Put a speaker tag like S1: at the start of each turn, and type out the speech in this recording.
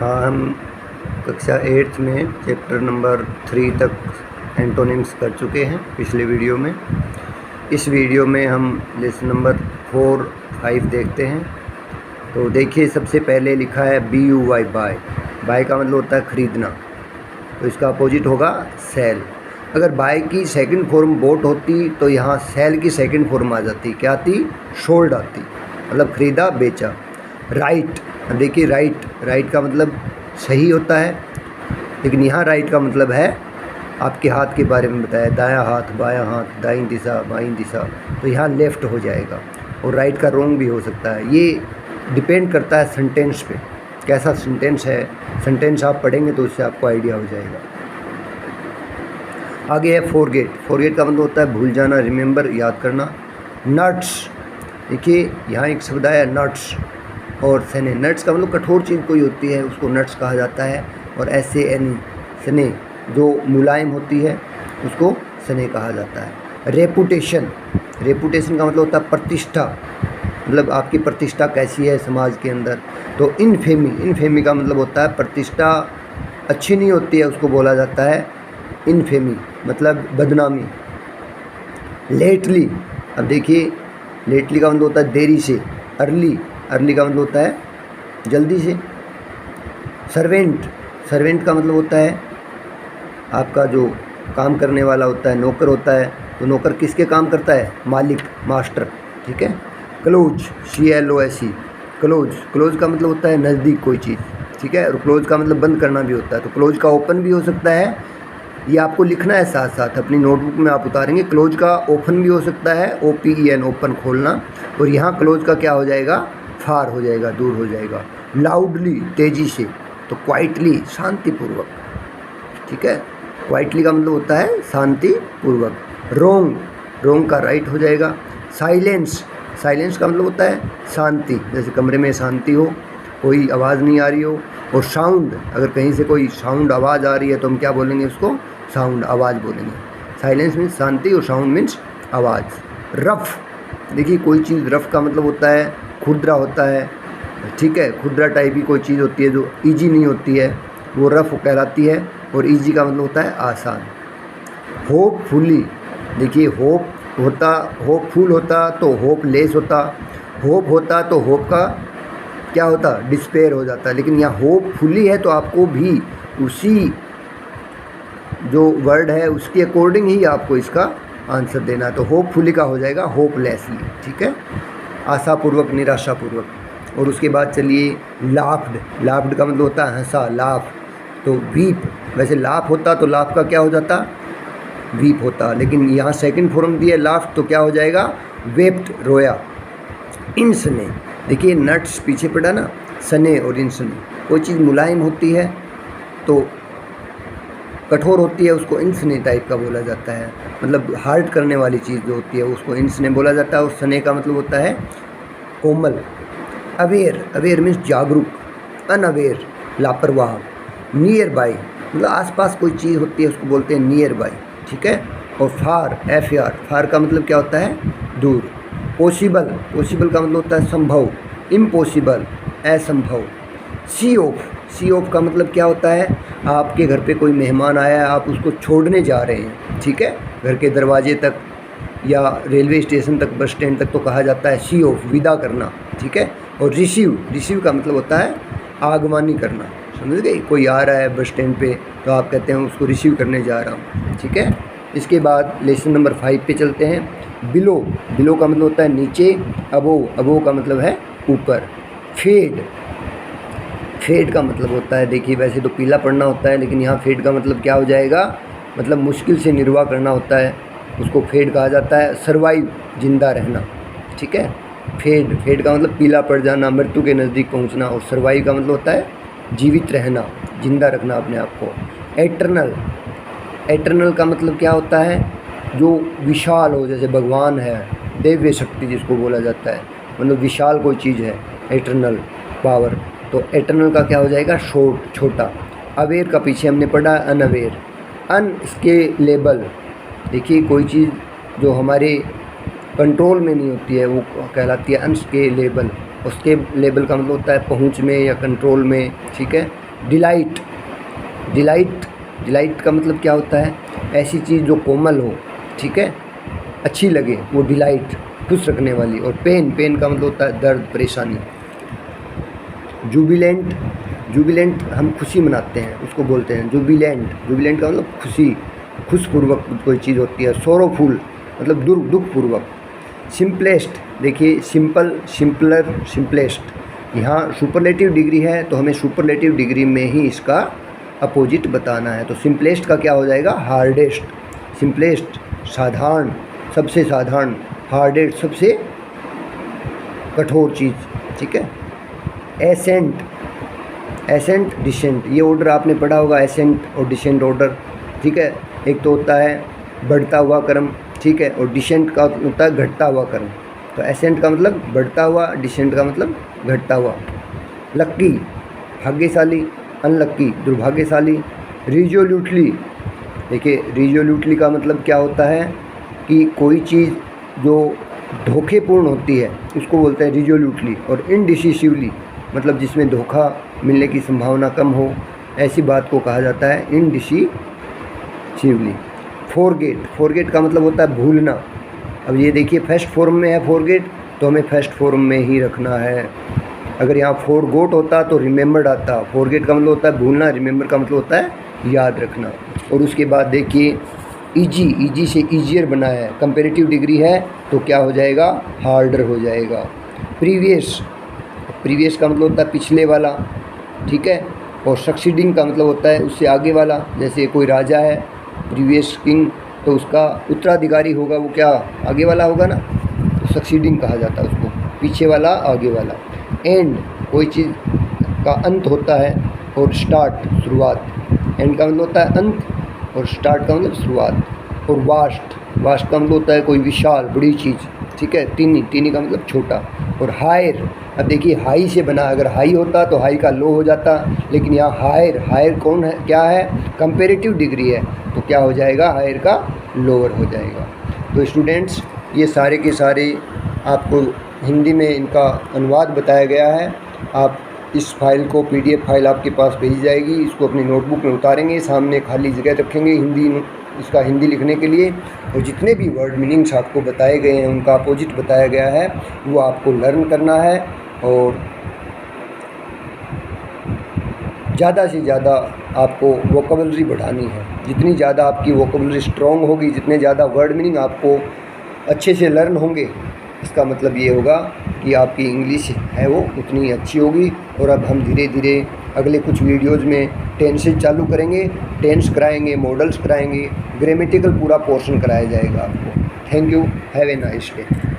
S1: हाँ, हम कक्षा 8th में चैप्टर नंबर 3 तक एंटोनिम्स कर चुके हैं पिछले वीडियो में। इस वीडियो में हम लेसन नंबर 4, 5 देखते हैं। तो देखिए, सबसे पहले लिखा है BUY, बाय। बाय का मतलब होता है ख़रीदना, तो इसका अपोजिट होगा सेल। अगर बाय की सेकंड फॉर्म बोट होती तो यहाँ सेल की सेकंड फॉर्म आ जाती। क्या आती? शोल्ड आती, मतलब ख़रीदा, बेचा। राइट, अब देखिए राइट का मतलब सही होता है, लेकिन यहाँ राइट का मतलब है आपके हाथ के बारे में बताया, दायां हाथ, बायां हाथ, दाईं दिशा, बाईं दिशा, तो यहाँ लेफ़्ट हो जाएगा। और राइट का रॉन्ग भी हो सकता है। ये डिपेंड करता है सेंटेंस पे, कैसा सेंटेंस है। सेंटेंस आप पढ़ेंगे तो उससे आपको आइडिया हो जाएगा। आगे है फॉरगेट का मतलब होता है भूल जाना, रिमेंबर, याद करना। नट्स, देखिए यहाँ एक शब्द आया नट्स और सने। नट्स का मतलब कठोर चीज़ कोई होती है उसको नट्स कहा जाता है। और SANE, सने, जो मुलायम होती है उसको सने कहा जाता है। रेपुटेशन का मतलब होता है प्रतिष्ठा, मतलब आपकी प्रतिष्ठा कैसी है समाज के अंदर। तो इनफेमी का मतलब होता है प्रतिष्ठा अच्छी नहीं होती है, उसको बोला जाता है इनफेमी, मतलब बदनामी। लेटली, अब देखिए लेटली का मतलब होता है देरी से। अर्ली का मतलब होता है जल्दी से। सर्वेंट का मतलब होता है आपका जो काम करने वाला होता है, नौकर होता है। तो नौकर किसके काम करता है? मालिक, मास्टर, ठीक है। क्लोज, CLOSE, क्लोज का मतलब होता है नज़दीक कोई चीज़, ठीक है। और क्लोज का मतलब बंद करना भी होता है। तो क्लोज का ओपन भी हो सकता है, ये आपको लिखना है साथ साथ अपनी नोटबुक में आप उतारेंगे। क्लोज का ओपन भी हो सकता है, OPEN, ओपन, खोलना। और यहाँ क्लोज का क्या हो जाएगा? फार हो जाएगा, दूर हो जाएगा। लाउडली, तेज़ी से। तो क्वाइटली, शांतिपूर्वक, ठीक है। क्वाइटली का मतलब होता है शांतिपूर्वक। रोंग का राइट हो जाएगा। साइलेंस का मतलब होता है शांति, जैसे कमरे में शांति हो, कोई आवाज़ नहीं आ रही हो। और साउंड, अगर कहीं से कोई साउंड आवाज़ आ रही है तो हम क्या बोलेंगे? उसको साउंड, आवाज़ बोलेंगे। साइलेंस मीन्स शांति और साउंड मीन्स आवाज़। रफ़, देखिए कोई चीज़ रफ़ का मतलब होता है खुरदरा होता है, ठीक है। खुरदरा टाइप की कोई चीज़ होती है जो ईजी नहीं होती है, वो रफ़ कहलाती है। और ईजी का मतलब होता है आसान। होपफुली, देखिए होपफुल होता तो होपलेस होता। होप होता तो होप का क्या होता? डिस्पेयर हो जाता। लेकिन यहाँ होपफुली है तो आपको भी उसी जो वर्ड है उसके अकॉर्डिंग ही आपको इसका आंसर देना है। तो होपफुली का हो जाएगा होपलेसली, ठीक है, आशापूर्वक, निराशापूर्वक। और उसके बाद चलिए लाफ्ड का मतलब होता है हंसा, लाफ। तो वीप, वैसे लाफ होता तो लाफ का क्या हो जाता? वीप होता। लेकिन यहाँ सेकंड फॉर्म दिया लाफ, तो क्या हो जाएगा? वेप्ट, रोया। इंसने, देखिए नट्स पीछे पड़ा ना, सने और इंसने। कोई चीज़ मुलायम होती है तो कठोर होती है, उसको इंसने टाइप का बोला जाता है। मतलब हार्ड करने वाली चीज़ जो होती है उसको इंसने बोला जाता है। और सने का मतलब होता है कोमल। अवेयर मीन्स जागरूक। अनअवेयर, लापरवाह। नियर बाई, मतलब आसपास कोई चीज़ होती है उसको बोलते हैं नियर बाई, ठीक है। और फार का मतलब क्या होता है? दूर। पॉसिबल का मतलब होता है संभव। इम्पॉसिबल, असंभव। सी ऑफ का मतलब क्या होता है? आपके घर पे कोई मेहमान आया है, आप उसको छोड़ने जा रहे हैं, ठीक है, घर के दरवाजे तक या रेलवे स्टेशन तक, बस स्टैंड तक, तो कहा जाता है सी ऑफ, विदा करना, ठीक है। और रिसीव का मतलब होता है आगवानी करना, समझ गए। कोई आ रहा है बस स्टैंड पे तो आप कहते हैं उसको रिसीव करने जा रहा हूँ, ठीक है। इसके बाद लेसन नंबर 5 पे चलते हैं। बिलो का मतलब होता है नीचे। अबो का मतलब है ऊपर। फेड का मतलब होता है, देखिए वैसे तो पीला पड़ना होता है, लेकिन यहाँ फेड का मतलब क्या हो जाएगा? मतलब मुश्किल से निर्वाह करना होता है, उसको फेड कहा जाता है। सर्वाइव, जिंदा रहना, ठीक है। फेड का मतलब पीला पड़ जाना, मृत्यु के नज़दीक पहुँचना। और सर्वाइव का मतलब होता है जीवित रहना, जिंदा रखना अपने आप को। एटर्नल का मतलब क्या होता है? जो विशाल हो, जैसे भगवान है, दैवीय शक्ति जिसको बोला जाता है, मतलब विशाल कोई चीज़ है, एटर्नल पावर। तो एटर्नल का क्या हो जाएगा? छोटा। अवेयर का पीछे हमने पढ़ा अनअवेयर। अनस्केलेबल, देखिए कोई चीज़ जो हमारे कंट्रोल में नहीं होती है वो कहलाती है अनस्केलेबल। उसके लेबल का मतलब होता है पहुंच में या कंट्रोल में, ठीक है। डिलाइट, डिलाइट, डिलाइट का मतलब क्या होता है? ऐसी चीज़ जो कोमल हो, ठीक है, अच्छी लगे, वो डिलाइट, खुश रखने वाली। और पेन, पेन का मतलब होता है दर्द, परेशानी। जुबिलेंट, जुबिलेंट हम खुशी मनाते हैं, उसको बोलते हैं जुबिलेंट। जुबिलेंट का मतलब खुशी, खुशपूर्वक कोई चीज़ होती है। सोरोफुल मतलब दुखपूर्वक। सिंपलेस्ट, देखिए सिंपल, सिंपलर, सिंपलेस्ट। यहाँ सुपरलेटिव डिग्री है तो हमें सुपरलेटिव डिग्री में ही इसका अपोजिट बताना है। तो सिंपलेस्ट का क्या हो जाएगा? हार्डेस्ट। सिंपलेस्ट साधारण, सबसे साधारण। हार्डेस्ट सबसे कठोर चीज़, ठीक है। एसेंट, एसेंट, डिसेंट, ये ऑर्डर आपने पढ़ा होगा, एसेंट और डिसेंट ऑर्डर, ठीक है। एक तो होता है बढ़ता हुआ क्रम, ठीक है, और डिसेंट का होता है घटता हुआ क्रम। तो एसेंट का मतलब बढ़ता हुआ, डिसेंट का मतलब घटता हुआ। लक्की भाग्यशाली, अनलक्की दुर्भाग्यशाली। रिजोल्यूटली, देखिए रिजोल्यूटली का मतलब क्या होता है कि कोई चीज़ जो धोखेपूर्ण होती है उसको बोलते हैं रिजोल्यूटली। और इनडिसिसिवली मतलब जिसमें धोखा मिलने की संभावना कम हो, ऐसी बात को कहा जाता है इनडिसिसिवली। फॉरगेट, फॉरगेट का मतलब होता है भूलना। अब ये देखिए फर्स्ट फॉर्म में है फॉरगेट, तो हमें फर्स्ट फॉर्म में ही रखना है। अगर यहाँ फॉरगोट होता तो रिमेंबर्ड आता। फॉरगेट का मतलब होता है भूलना, रिमेंबर का मतलब होता है याद रखना। और उसके बाद देखिए ईजी, ईजी से ईजियर बना है, कंपेरेटिव डिग्री है तो क्या हो जाएगा? हार्डर हो जाएगा। प्रीवियस, प्रीवियस का मतलब होता है पिछले वाला, ठीक है। और सक्सीडिंग का मतलब होता है उससे आगे वाला। जैसे कोई राजा है प्रीवियस किंग, तो उसका उत्तराधिकारी होगा वो क्या? आगे वाला होगा ना, तो सक्सीडिंग कहा जाता है उसको, पीछे वाला आगे वाला। एंड, कोई चीज़ का अंत होता है। और स्टार्ट, शुरुआत। एंड का मतलब होता है अंत और स्टार्ट का मतलब शुरुआत। और वास्ट, वास्ट का मतलब होता है कोई विशाल बड़ी चीज़, ठीक है। टीनी, टीनी का मतलब छोटा। और हायर, अब देखिए हाई से बना, अगर हाई होता तो हाई का लो हो जाता, लेकिन यहाँ हायर, हायर कौन है, क्या है? कंपेरेटिव डिग्री है, तो क्या हो जाएगा? हायर का लोअर हो जाएगा। तो स्टूडेंट्स ये सारे के सारे आपको हिंदी में इनका अनुवाद बताया गया है। आप इस फाइल को, PDF फाइल आपके पास भेजी जाएगी, इसको अपनी नोटबुक में उतारेंगे, सामने खाली जगह रखेंगे हिंदी, इसका हिंदी लिखने के लिए। और जितने भी वर्ड मीनिंग्स आपको बताए गए हैं उनका अपोजिट बताया गया है, वो आपको लर्न करना है। और ज़्यादा से ज़्यादा आपको वोकेबलरी बढ़ानी है। जितनी ज़्यादा आपकी वोकेबलरी स्ट्रॉन्ग होगी, जितने ज़्यादा वर्ड मीनिंग आपको अच्छे से लर्न होंगे, इसका मतलब ये होगा कि आपकी इंग्लिश है वो उतनी अच्छी होगी। और अब हम धीरे धीरे अगले कुछ वीडियोज़ में टेंसेज चालू करेंगे, टेंस कराएंगे, मॉडल्स कराएंगे, ग्रामेटिकल पूरा पोर्शन कराया जाएगा आपको। Thank you, have a nice day.